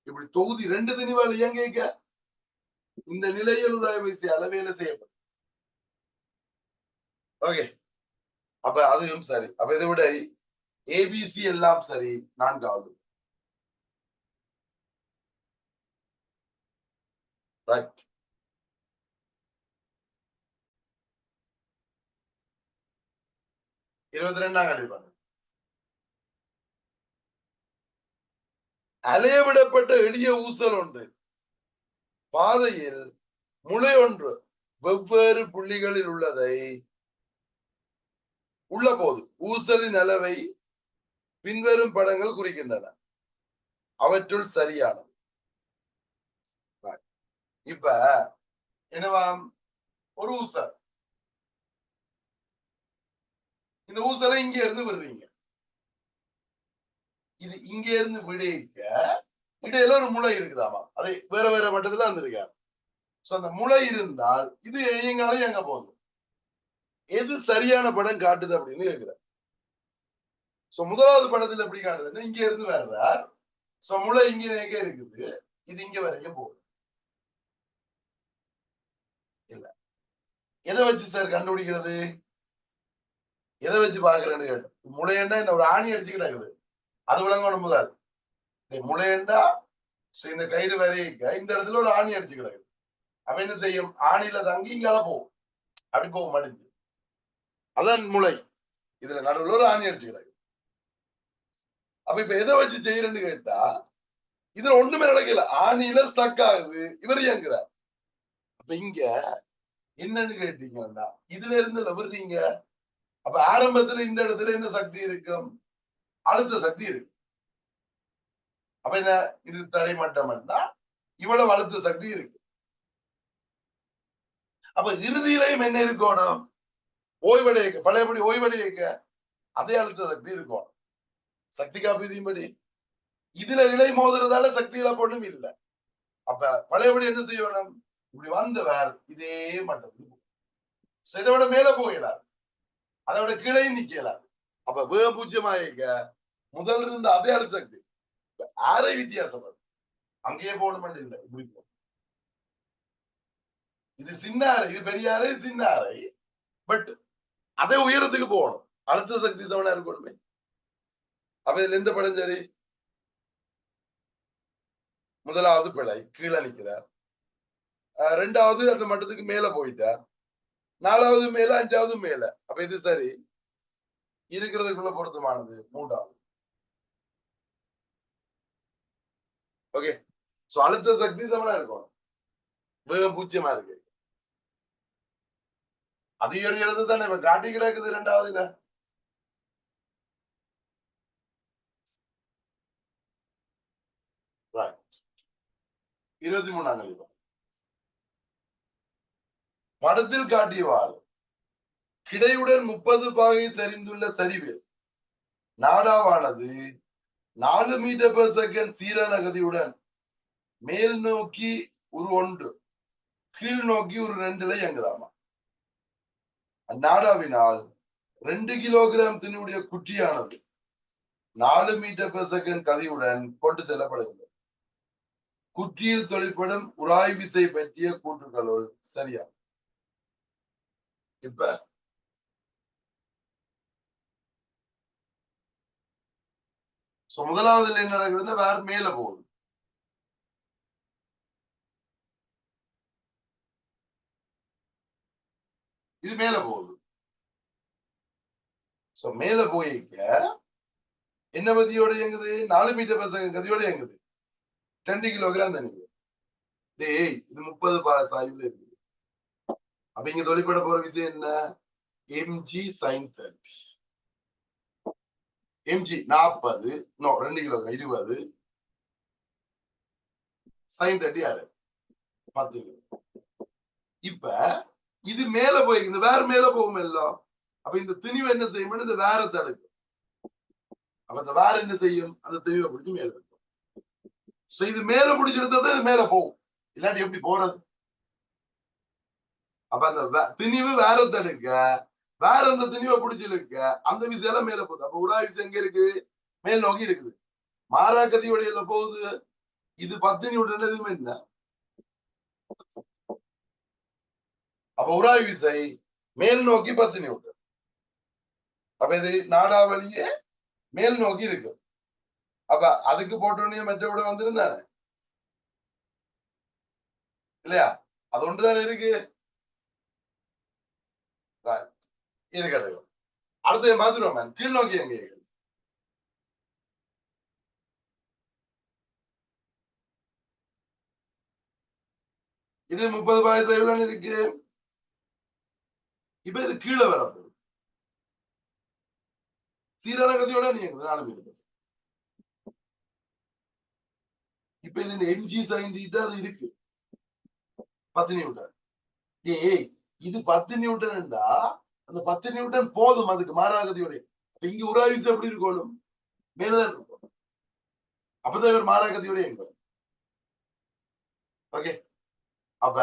இப்படி தொகுதி ரெண்டு திணிவால் இயங்க இந்த நிலையியல் உராய்வு விசையால வேலை செய்யப்படும். ஓகே, அப்ப அதுவும் சரி. அப்ப இதை விட ஏபிசி எல்லாம் சரி. 4வது ரைட். இருபத்தி 22ஆம் கேள்வி பாருங்க. அலையவிடப்பட்ட எளிய ஊசல் ஒன்று பாதையில் முளை ஒன்று வெவ்வேறு புள்ளிகளில் உள்ள போது ஊசலின் அளவை பின்வரும் படங்கள் குறிக்கின்றன. அவற்றுள் சரியானது. இப்ப என்னவாம்? ஒரு ஊசல். இந்த ஊசலை இங்க இருந்து விடுறீங்க. இது இங்க இருந்து விடைக்க இடையில ஒரு முளை இருக்குதாமா. அதை வேற வேற மட்டத்துல இருந்திருக்காரு. அந்த முளை இருந்தால் இது எங்காலும் எங்க போகுது. எது சரியான படம் காட்டுது அப்படின்னு கேட்கிற. முதலாவது படத்துல எப்படி காட்டுதுன்னா இங்க இருந்து வர்றார். முளை இங்க இருக்குது. இது இங்க வரைக்கும் போகுது. இல்ல, எதை வச்சு சார் கண்டுபிடிக்கிறது? எதை வச்சு பாக்குறேன்னு கேட்டோம். முளையண்டா என்ன ஒரு ஆணி அடிச்சுக்கிட்டாக்குது. அது விளங்கணும் முதல். முளையண்டா இந்த கயிறு வரைக்க இந்த இடத்துல ஒரு ஆணி அடிச்சு கிடக்குது. அப்ப என்ன செய்யும்? ஆணில தங்கி இங்கால போகும். அப்படி போகும் மடிஞ்சு. அதான் முளை. இதுல நடுவில் ஒரு ஆணி அடிச்சு கிடக்கு. அப்ப இப்ப எதை வச்சு செய்யறேன்னு கேட்டா இதுல ஒண்ணுமே நடக்கல. ஆணியில ஸ்டக் ஆகுது. இவர் இயங்குறார். அப்ப இங்க என்னன்னு கேட்டீங்கன்னா இதுல இருந்து விடுறீங்க. அப்ப ஆரம்பத்துல இந்த இடத்துல என்ன சக்தி இருக்கும்? அழுத்த சக்தி இருக்கு. அப்ப என்ன? இது தரைமட்டம்னா இவ்வளவு அழுத்த சக்தி இருக்கு. அப்ப இறுதியிலையும் என்ன இருக்கணும்? ஓய்வடைய பழையபடி ஓய்வடைய அதே அழுத்த சக்தி இருக்கும். சக்தி காப்பீதியின்படி இதுல இலை மோதுறதால சக்தி இழப்பொண்ணும் இல்லை. அப்ப பழையபடி என்ன செய்யணும்? இப்படி வந்தவர் இதே மட்டத்துக்கு இதை விட மேல போயிடாது. அதை விட கீழே நிக்கலாது. அப்ப வேக பூஜ்யமாக முதல் இருந்த அதே அழுத்த சக்தி ஆரை வித்தியாசப்படும். அங்கேயே போகணும் இல்லை. இப்படி போகணும். இது சின்ன அறை, இது பெரிய அறை, சின்ன அறை. பட் அதே உயரத்துக்கு போகணும். அழுத்த சக்தி சமனா இருக்கணுமே. அப்ப இதுல எந்த படம் சரி? முதலாவது பிழை, கீழே நிக்கிறார். ரெண்டாவது அந்த மட்டத்துக்கு மேல போயிட்டார். 4வது மேல, 5வது மேல. அப்ப இது சரி. இருக்கிறதுக்குள்ள பொருத்தமானது 3வது. ஓகே, சோ அழுத்த சக்தி சமனா இருக்கும். வேகம் பூஜ்யமா இருக்கு. அது ஒரு எழுது தானே இப்ப காட்டி கிடக்குது 2வதுல. ரைட். 23ஆம் கேள்வி. படத்தில் காட்டியவாறு கிடையுடன் 30 பாகை சரிந்துள்ள சரிவு நாடாவானது 4 மீட்டர் பெர் செகண்ட் சீரான கதியுடன் மேல் நோக்கி ஒரு 1, கீழ் நோக்கி ஒரு 2ல இயங்குதாமா. அந்நாடாவினால் 2 கிலோகிராம் தின்னுடைய குட்டியானது 4 மீட்டர் பெர் செகண்ட் கதியுடன் கொண்டு செல்லப்படுகிறது. குற்றியில் தொழிற்படும் உராய் விசை பற்றிய கூற்றுக்களுள் சரியா? இப்ப முதலாவதுல என்ன நடக்குதுன்னா வேற மேல போகுது. இது மேல போகுது. மேல போயிக்க என்ன கதியோட இயங்குது? 4 மீட்டர் per second கதியோட இயங்குது. 2 கிலோகிராம் தண்ணி. டேய் இது 30 சாய்வுல இருக்குது. அப்ப இங்க தொழிற்பட போற விஷயம் என்ன? mg sin 30. mg 40 no 2 kilogram 20 sin 30 யாரு 10 கிலோ. இப்ப இது மேல போயிருக்கு, வேற மேல போகும் எல்லாம். அப்ப இந்த திணிவு என்ன செய்யும்? இந்த வேற தடுக்கும். அப்ப இந்த வேற என்ன செய்யும்? அந்த திணிவை பிடிச்சி மேல இருக்கும். இது மேல பிடிச்சிருந்தா இது மேல போகும், இல்லாட்டி எப்படி போறது? அப்ப அந்த திணிவு வேற தடுக்க, வேற அந்த திணிவை பிடிச்சிருக்க, அந்த விசையெல்லாம் மேல போகுது. அப்ப உரா விசை எங்க இருக்கு? மேல் நோக்கி இருக்குது. மாறாக்கதி வழியில போகுது. இது 10 நியூட்டன் எதுவுமே இல்லை. அப்ப உராய் விசை மேல் நோக்கி 10 நியூட்டன். அப்ப இது நாடாவளியே மேல் நோக்கி இருக்கு. அப்ப அதுக்கு போட்டோன்னே மற்ற விட வந்திருந்தானே இல்லையா? அது ஒன்றுதானே இருக்கு. இது கிடைக்கும். அடுத்த பார்த்துருவோம். கீழ் நோக்கி எங்க இது 30 பாய்ஸ் எவ்வளவு இருக்கு. இப்ப இது கீழே வர சீரான கதியோட நீங்க 4 மீட்டர். இப்ப இது எம்ஜி சைன் தீட்டா அது இருக்கு 10 நியூட்டன். ஏய் இது 10 நியூட்டன்டா, அந்த 10 நியூட்டன் போதும் அதுக்கு மாறாகதியோட. இங்க உராவிசை எப்படி இருக்கணும்? மேலதான் இருக்கும். அப்பதான் இவர் மாறாகதியோட எங்க. ஓகே, அப்ப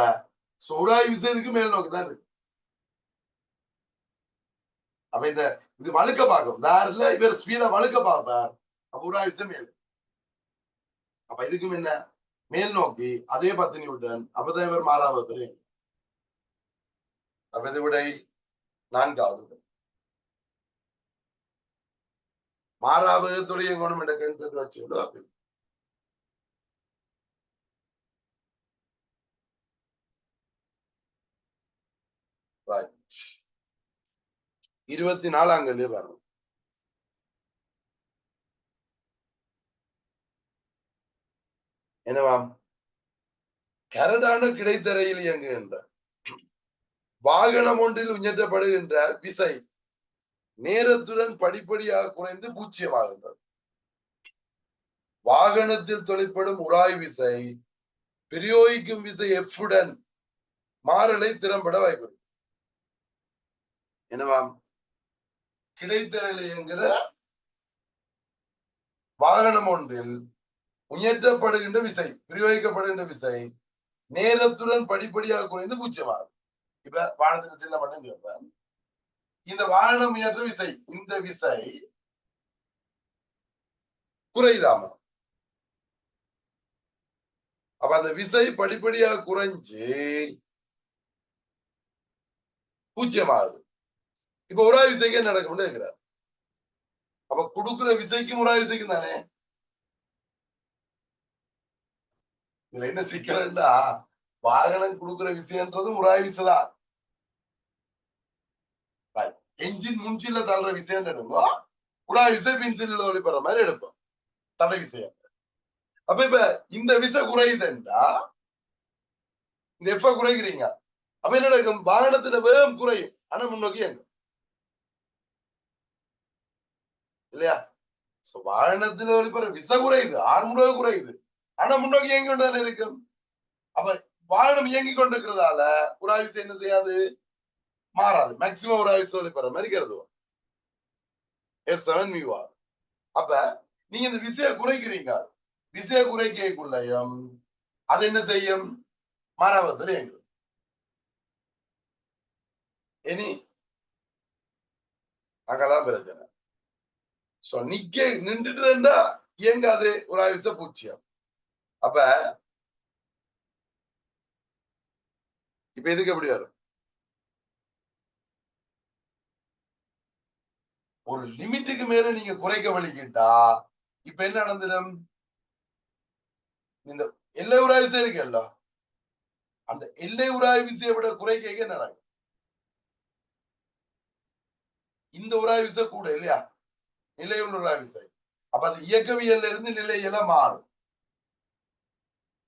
உராய் விசைக்கு மேல் நோக்கி தான் இருக்கு. அப்ப இந்த இது வழுக்க பார்க்கும், வேற இவர் ஸ்பீடா வழுக்க பார்ப்பார். அப்ப உராய் விசை மேல். அப்ப இதுக்கும் என்ன? மேல் நோக்கி அதே 10 நியூட்டன். அப்பதான் இவர் மாறாவது. அப்ப இது விடை 4வது. மாறாவகத்துடைய குணம் என்ற கருத்து வச்சுக்கொண்டு அப்படி 24ஆம் கேள்வி பாருங்க. என்னவாம்? கரடான கிடைத்தரையில் இயங்குகின்ற வாகனம் ஒன்றில் உயர்த்தப்படுகின்ற விசை நேரத்துடன் படிப்படியாக குறைந்து பூச்சியமாகின்றது. வாகனத்தில் தொழிற்படும் உராய் விசை பிரயோகிக்கும் விசை எஃப்வுடன் மாறலை திறம்பட வாய்ப்பு. என்னவாம்? கிடைத்தரையில் இயங்குகிற வாகனம் ஒன்றில் உயர்த்தப்படுகின்ற விசை பிரயோகிக்கப்படுகின்ற விசை நேரத்துடன் படிப்படியாக குறைந்து பூச்சியமாகும். இப்ப வாகனத்தின் சின்ன மட்டும் கேட்பேன். இந்த வாகனம் உயர்ற விசை, இந்த விசை குறைதாம. அப்ப அந்த விசை படிப்படியாக குறைஞ்சு பூஜ்ஜியமாகுது. இப்ப உராய் விசைக்கு என்ன நடக்கும்னு இருக்கிறார். அப்ப கொடுக்குற விசைக்கும் உராய் விசைக்கும் தானே. இதுல என்ன சிக்கல்னா, வாகனம் கொடுக்குற விசைன்றதும் உராய் விசைதான். என்ஜின் முன்சில தள்ளுற விசைன்னு எடுப்போம், உராய் விசை பின்சில ஒளிப்படுற மாதிரி எடுப்போம், தடை விசையம். அப்ப இப்ப இந்த விசை குறையுதுண்டா, இந்த எஃப் குறைக்கிறீங்க. அப்ப என்ன நடக்கும்? வாகனத்தின வேகம் குறையும், ஆனா முன்னோக்கி எங்க இல்லையா? வாகனத்துல ஒளிப்படுற விசை குறையுது, ஆர்முக குறையுது, ஆனா முன்னோக்கி இயங்கி கொண்டுதானே இருக்கும். அப்ப வாகனம் இயங்கி கொண்டிருக்கிறதால உராய் விசை என்ன செய்யாது? மாறாது. மேக்சிமம் உராய் விசை ஒளிப்படுற மாதிரி கருதுவோம். F7 μr. அப்ப நீங்க இந்த விசையை குறைக்கிறீங்க, விசையை குறைக்கக்குள்ளயும் அது என்ன செய்யும்? மாறாவதுல இயங்கும். இனி அங்கெல்லாம் பிரச்சனை. நிக்க நின்றுட்டுதுன்னா இயங்காது, உராய் விசை பூச்சியம். அப்ப இப்ப எதுக்கு எப்படி வரும்? ஒரு லிமிட்டுக்கு மேல நீங்க குறைக்க வலிக்கிட்டா இப்ப என்ன நடந்துடும்? இந்த எல்லை உராய் விசை இருக்குல்ல, அந்த எல்லை உராய் விசையை விட குறைக்க என்ன நடக்கும்? இந்த உராய் விசை கூட இல்லையா, நிலையுள்ள உராய் விசை. அப்ப அது இயக்கவியல்ல இருந்து நிலையில மாறும்.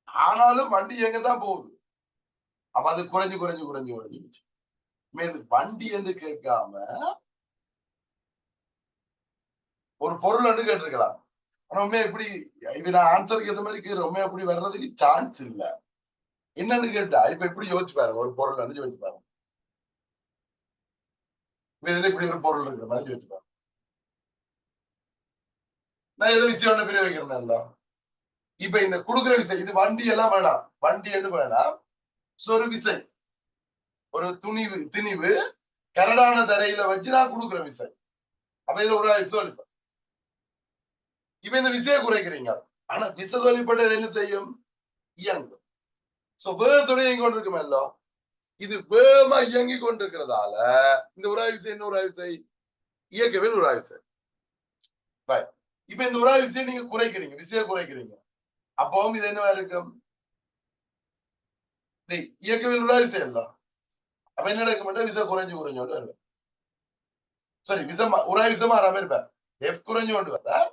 ஆனாலும் வண்டி எங்கதான் போகுது, அப்ப அது குறைஞ்சு குறைஞ்சு குறைஞ்சு குறைஞ்சு வண்டி என்று கேட்காம ஒரு பொருள் என்று கேட்டிருக்கலாம். ஆனா உண்மையா இப்படி இது நான் ஆன்சருக்கு ஏற்ற மாதிரி ரொம்ப அப்படி வர்றதுக்கு சான்ஸ் இல்ல. என்னன்னு கேட்டா இப்ப இப்படி யோசிச்சு பாருங்க, ஒரு பொருள் யோசிச்சு பாருங்க, இதுல இப்படி ஒரு பொருள் இருக்கிற மாதிரி யோசிச்சு பாருங்க. நான் ஏதோ விஷயம் ஒண்ணு பிரிய வைக்கிறேன்ல, இப்ப இந்த குடுக்குற விசை, இது வண்டி எல்லாம் வேணாம், வண்டி என்று வேணாம், ஒரு விசை, ஒரு திணிவு கரடான தரையில வச்சு நான் கொடுக்குற விசை. அப்ப இதுல ஒரு விசை ஒழிப்பேன். இப்ப இந்த விசையை குறைக்கிறீங்க, ஆனா விசை தொழிற்பட்டது என்ன செய்யும்? இயங்கும். சோ வேகத்தோட இயங்கி கொண்டிருக்குமல்ல, இது வேகமா இயங்கி கொண்டிருக்கிறதால இந்த உராய் விசை என்ன உராய் விசை? இயக்கவியல் உராய் விசை. இப்ப இந்த உராய் விசையை நீங்க குறைக்கிறீங்க, விசையை குறைக்கிறீங்க, அப்பவும் இது என்னவா இருக்கும்? இயக்கவியல் உராய் விசை இல்ல, அப்ப என்ன நடக்கும்? விசை குறைஞ்சு குறைஞ்சோண்டு வருவேன். சரி, விசை உராய் விசை மாறாம இருப்பார், எஃப் குறைஞ்சு கொண்டு வர்றார்,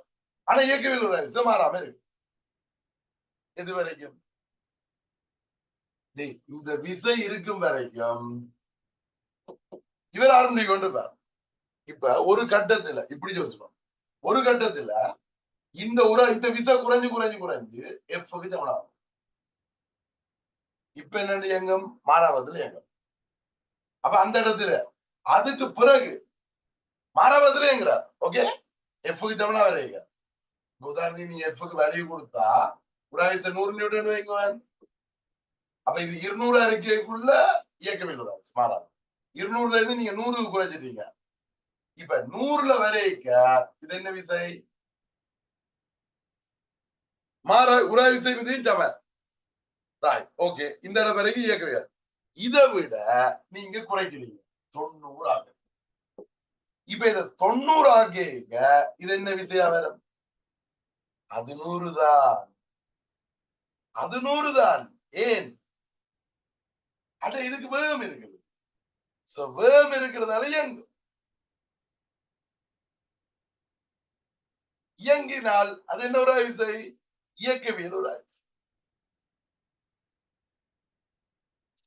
ஆனா இயக்கவியல் உராய் விசை மாறாம இருக்கு. எது வரைக்கும்? இந்த விசை இருக்கும் வரைக்கும் இவர் ஆரம்பிச்சு கொண்டிருப்பார். இப்ப ஒரு கட்டத்துல இப்படி யோசிப்போம், ஒரு கட்டத்துல இந்த விசை குறைஞ்சு குறைஞ்சு குறைஞ்சு எஃப்க்கு சமனாகும். இப்ப என்ன இயங்கும்? மாறாவதுல இயங்கும். அப்ப அந்த இடத்துல அதுக்கு பிறகு மாறாவதுல இயங்குறார். ஓகே, எஃப்க்கு சமனா வரைங்க. உதாரணம், நீ எஃப்க்கு வேல்யூ கொடுத்தா உராய்விசை 100 நியூட்டன் வைங்குவான். அப்ப இது 200 அறிக்கைக்குள்ள இயக்கவியல் உராய்விசை மாறாது. 200ல இருந்து நீங்க 100க்கு குறைச்சிட்டீங்க. இப்ப 100ல வரைக்க இது என்ன விசை? உராய் விசை விதியும் சமன். ஓகே, இந்த இடம் வரைக்கும் இயக்கவியல். இதை விட நீங்க குறைக்கிறீங்க 90 ஆக. இப்ப இத 90 ஆக இது என்ன விசையா வரும்? அது 100 தான், அது 100 தான். ஏன்? அட இதுக்கு வேகம் இருக்குது, வேகம் இருக்கிறதால இயங்கும். இயங்கினால் அது என்ன ஒரு விசை? இயக்கவியல் ஒரு விசை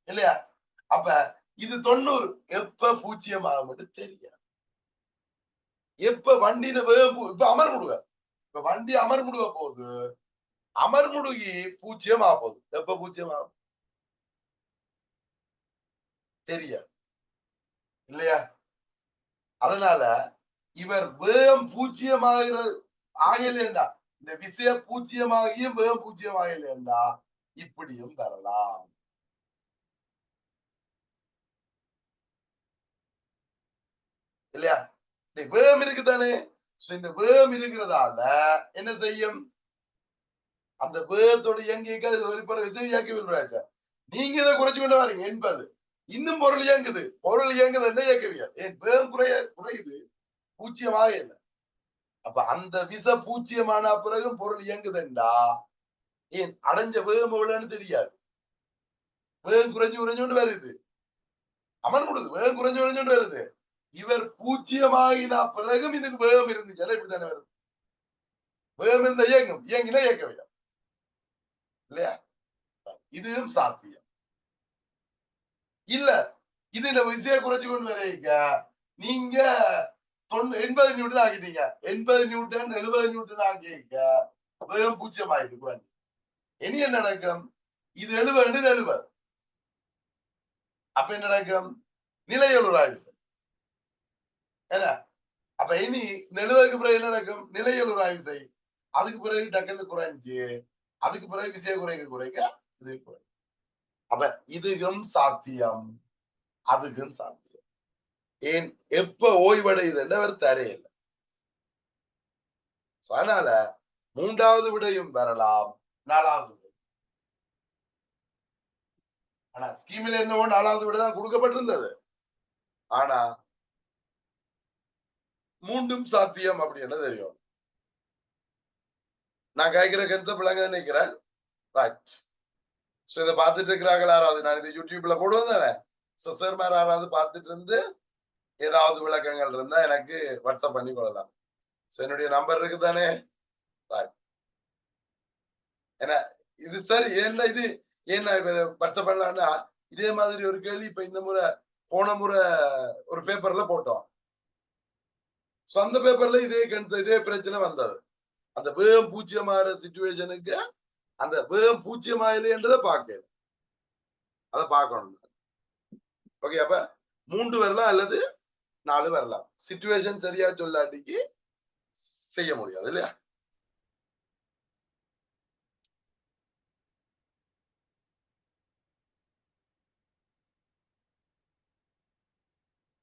இல்லையா? அப்ப இது 90 எப்ப 0 ஆகும் தெரியாது. எப்ப வண்டியில வேகம் இப்ப அமர்முடுக, இப்ப வண்டி அமர்முடுக போகுது, அமர்முடுகி 0 ஆக போகுது. எப்ப 0 ஆகும் தெரியாது இல்லையா? அதனால இவர் வேகம் 0 ஆகிறது ஆகலைண்டா, இந்த விசைய 0 ஆகியும் வேகம் 0 ஆகலைண்டா, இப்படியும் தரலாம் இல்லையா? வேகம் இருக்குதானே, இந்த வேகம் இருக்கிறதால என்ன செய்யும்? அந்த வேகத்தோட இயங்கிக்கு அதுல வெளிப்பட விசை இயக்கவியல். நீங்க இதை குறைச்சு கொண்டு வரீங்க 80, இன்னும் பொருள் இயங்குது, பொருள் இயங்குது என்ன இயக்கவியல்? ஏன் வேகம் குறையுது, 0 இல்லை. அப்ப அந்த விசை 0 பிறகு பொருள் இயங்குதுண்டா, ஏன் அடைஞ்ச வேகம் எவ்வளவுன்னு தெரியாது, வேகம் குறைஞ்சு குறைஞ்சோண்டு வருது, அமர்முடுது, வேகம் குறைஞ்சு குறைஞ்சோண்டு வருது. இவர் 0 பிறகும் இதுக்கு வேகம் இருந்துச்சு, இப்படித்தானே வரும். வேகம் இருந்த இயங்கும், இயங்கினா இயக்கவியல் இல்லையா? இதுவும் சாத்தியம் இல்ல. இதுல விசையை குறைச்சு கொண்டு வரைக்க நீங்க 80 நியூட்டன் ஆக்கிட்டீங்க, 80 நியூட்டன் 70 நியூட்டன் ஆக்கிக்க வேகம் 0 ஆயிட்டு குறைஞ்சு. இனி என்ன நடக்கும்? இது 70 அப்ப என்ன நடக்கும்? நிலையல் உராய் விசை என்ன? அப்ப இனி 70க்கு பிறகு என்ன நடக்கும்? நிலையல் உராய் விசை. அதுக்கு பிறகு டக்குன்னு குறைஞ்சு, அதுக்கு பிறகு விசையை குறைக்க இது குறையும். அப்ப இதுக்கும் சாத்தியம், அதுக்கும் சாத்தியம். ஏன் எப்ப ஓய்வடையுதுன்னு அவர் தரையில்லை. அதனால 3வது விடையும் வரலாம், 4வது விடை. ஆனா ஸ்கீமில் என்னவோ 4வது விடை தான் கொடுக்கப்பட்டிருந்தது, ஆனா 3ம் சாத்தியம் அப்படி என்ன தெரியும். நான் கேட்கிற கருத்தை விளங்க நினைக்கிறேன். ரைட். சோ இதை பார்த்துட்டு இருக்கிறார்கள் யாராவது, நான் இதை யூடியூப்ல போடுவேன் தானே. சார் மாதிரி யாராவது பார்த்துட்டு இருந்து ஏதாவது விளக்கங்கள் இருந்தா எனக்கு வாட்ஸ்அப் பண்ணி கொள்ளலாம். என்னுடைய நம்பர் இருக்கு தானே. ஏன்னா இது சார் ஏன்னா இது ஏன்னா வாட்ஸ்அப் பண்ணலாம்னா இதே மாதிரி ஒரு கேள்வி இப்ப இந்த முறை போன முறை ஒரு பேப்பர்ல போட்டோம். அந்த பேப்பர்ல இதே பிரச்சனை வந்தது. அந்த வேகம் பூச்சியமாற சிச்சுவேஷனுக்கு அந்த வேகம் பூச்சியமாயிலேன்றதை பார்க்க அதை பார்க்கணும். ஓகே, அப்ப 3 வரலாம் அல்லது 4 வரலாம். சிச்சுவேஷன் சரியா சொல்லாட்டிக்கு செய்ய முடியாது இல்லையா.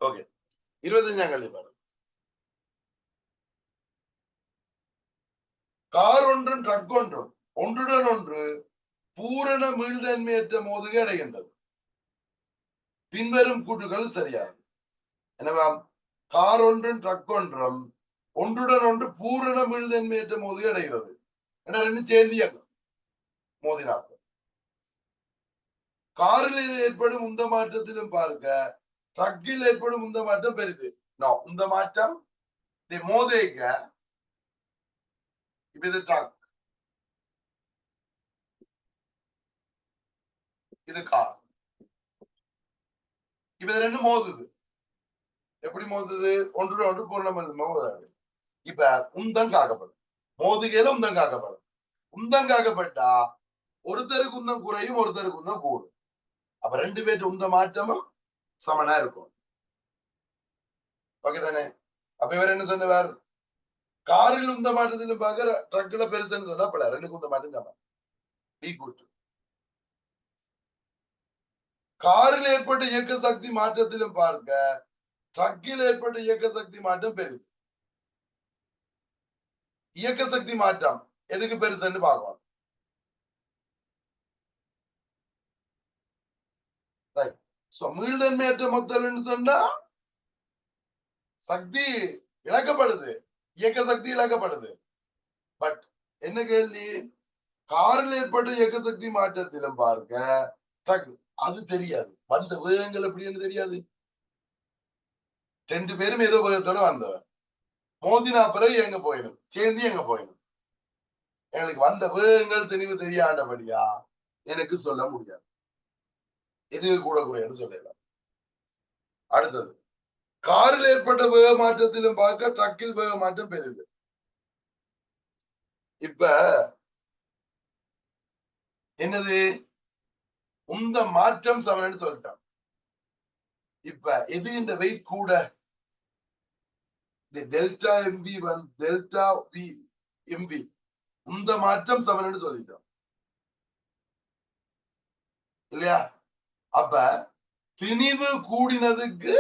ஓகே, 25ஆம் கேள்வி பாருங்க. கார் ஒன்றும் ட்ரக் ஒன்றும் ஒன்றுடன் ஒன்று பூரண மீள்தன்மையற்ற மோதுகை அடைகின்றது. பின்வரும் கூற்றுகள் சரியானது. என்னவா, கார் ஒன்றும் ட்ரக் ஒன்றும் ஒன்றுடன் ஒன்று பூரண மீள்தன்மையற்ற மோதுகை அடைகிறது. ஏன்னா 2 சேர்ந்திய மோதினார்கள். காரில் ஏற்படும் உந்த மாற்றத்திலும் பார்க்க ட்ரக்கில் ஏற்படும் உந்த மாற்றம் பெரிது. உந்த மாற்றம் மோதைக்க இப்ப இது ட்ரக், இது கார். இப்ப இது 2 மோதுது. எப்படி மோதுது? ஒன்று ஒன்று பூர்ணம். இப்ப உந்தம் காக்கப்படும். மோதுகையில உந்தம் காக்கப்படும். உந்தம் காக்கப்பட்டா ஒருத்தருக்கு உந்தம் குறையும், ஒருத்தருக்கு உந்தம் கூடும். அப்ப 2 பேருக்கு உந்த மாற்றமும் சமனா இருக்கும். ஓகே தானே. அப்ப இவர் என்ன சொன்னவர், காரில் உந்த மாற்றத்திலும் பார்க்க ட்ரக்ல பெருசுன்னு சொன்னா பல 2 உந்த மாற்றம் சமம். பி கூட்டு. காரில் ஏற்பட்ட இயக்க சக்தி மாற்றத்திலும் பார்க்க ட்ரக்கில் ஏற்பட்ட இயக்க சக்தி மாற்றம் பெருது. இயக்க சக்தி மாற்றம் எதுக்கு பெருசுன்னு பார்க்கணும். மீள்தன்மையற்ற மொத்தல்னு சொன்னா சக்தி இழக்கப்படுது, இயக்க சக்தி இழக்கப்படுது. பட் என்ன கேள்வி, காரில் ஏற்பட்ட இயக்க சக்தி மாற்றத்திலும் பார்க்க ட்ரக் அது தெரியாது. வந்த வேகங்கள் எப்படின்னு தெரியாது. 2 பேரும் ஏதோ வேகத்தோட வந்தவன். மோதினா பிறகு எங்க போயிடும், சேர்ந்து எங்க போயிடும். எங்களுக்கு வந்த வேகங்கள் தெளிவு தெரியாதபடியா எனக்கு சொல்ல முடியாது. இது கூட குறைன்னு சொல்லலாம். அடுத்தது, காரில் ஏற்பட்ட வேக மாற்றத்திலும் பார்க்க ட்ரக்கில் வேக மாற்றம் பெரிது. இப்ப என்னது, உந்த மாற்றம் சமன்னு சொல்லிட்டான். இப்ப எது இந்த வெயிட் கூட, delta MP delta we MP உந்த மாற்றம் சமன்னு சொல்லிட்டோம் இல்லையா. அப்ப திணிவு கூடினதுக்கு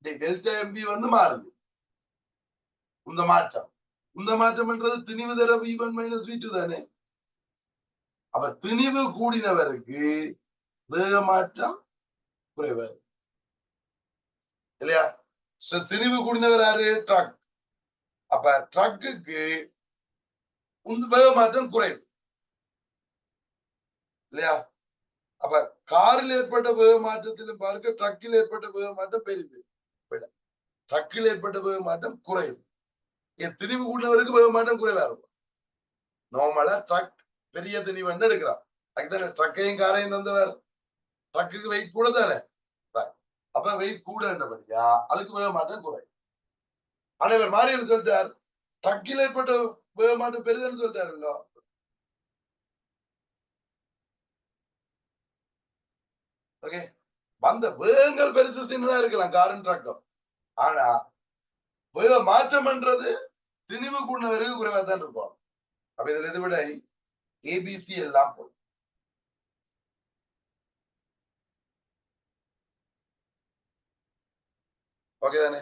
டெல்டா எம்பி மாறுது. உந்த மாற்றம்ன்றது திணிவு தர V1 - V2 தானே. அப்ப திணிவு கூடினவருக்கு வேக மாற்றம் குறைவாரு இல்லையா. திணிவு கூடினவர் யாரு, ட்ரக். அப்ப ட்ரக்குக்கு வேக மாற்றம் குறைவு இல்லையா. அப்ப காரில் ஏற்பட்ட வேக மாற்றத்திலும் பார்க்க ட்ரக்கில் ஏற்பட்ட வேக மாற்றம் பெரிது. ட்ரக்கில் ஏற்பட்ட வேக மாற்றம் குறைவு. திணிவு கூடினவருக்கு வேக மாற்றம் குறைவா இருக்கும். நார்மலா ட்ரக் பெரிய திணிவு எடுக்கிறான். அதுதானே ட்ரக்கையும் காரையும் தந்தவர். ட்ரக்குக்கு வெயிட் கூட தானே. அப்ப வெயிட் கூட என்றபடியா அதுக்கு வேக மாற்றம் குறை. ஆனா இவர் மாறி சொல்லிட்டார், ட்ரக்கில் ஏற்பட்ட வேக மாற்றம் பெரிதுன்னு சொல்லிட்டாருல்ல. ஓகே, வந்த வேகங்கள் பெருசு சின்னதா இருக்கலாம் காரன் ட்ரக்கும். ஆனா வேக மாற்றம் என்றது திணிவு கூடினவருக்கு குறைவா தான் இருக்கும். அப்ப இதுல இதை விட ஏபிசி எல்லாம் போய் ஓகே தானே.